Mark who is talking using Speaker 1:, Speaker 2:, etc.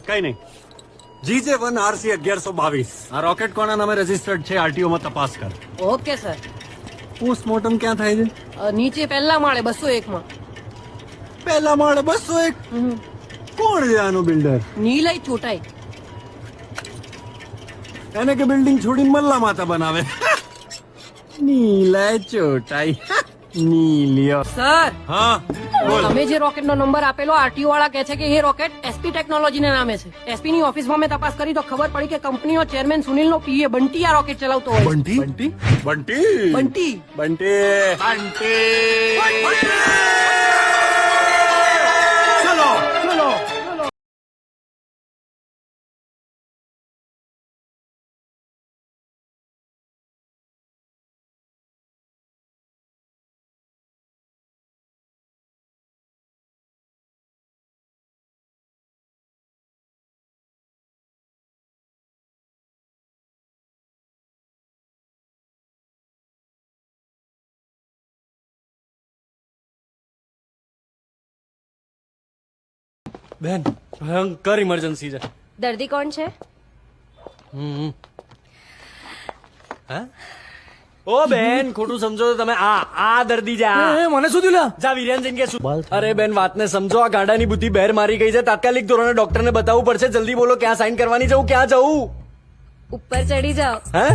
Speaker 1: કઈ નહીં. GJ1RC 1122 આ રોકેટ કોના નામે રજીસ્ટર્ડ છે આરટીઓ માં તપાસ કર.
Speaker 2: Okay sir.
Speaker 1: પોસ્ટમોર્ટમ ક્યાં થાય છે?
Speaker 2: નીચે પહેલા માળે 201 માં.
Speaker 1: પહેલા માળે 201. કોણ છે આનો બિલ્ડર?
Speaker 2: નીલય ચોટાઈ.
Speaker 1: એને કે બિલ્ડિંગ છોડીને મલ્લા માતા બનાવે. નીલા ચોટાઈ. નીલિયો.
Speaker 2: સર
Speaker 1: હા બોલ.
Speaker 2: તમે જે રોકેટ નો નંબર આપેલો આરટીઓ વાળા કહે છે કે એ રોકેટ એસપી ટેકનોલોજી ના નામે છે. એસપી ની ઓફિસમાં મેં તપાસ કરી તો ખબર પડી કે કંપનીનો ચેરમેન સુનિલ નો પીએ બંટી આ રોકેટ ચલાવતો હોય.
Speaker 1: બંટી બંટી બંટી
Speaker 2: બંટી.
Speaker 1: બંટી બંટી. ચલો ચલો.
Speaker 3: બેન ભયંકર ઇમરજન્સી છે.
Speaker 4: દર્દી કોણ છે?
Speaker 3: ઓ બેન ખોટું સમજો તો તમે આ દર્દી જા. મને શું થયું? જા વિરેન જઈને કે શું? અરે બેન વાતને સમજો, આ ગાડાની બુદ્ધિ બહેર મારી ગઈ છે. તાત્કાલિક ધોરણે ડોક્ટરને બતાવવું પડશે. જલ્દી બોલો ક્યાં સાઈન કરવાની જવું, ક્યાં જવું?
Speaker 4: ઉપર ચડી જાઓ.
Speaker 3: હે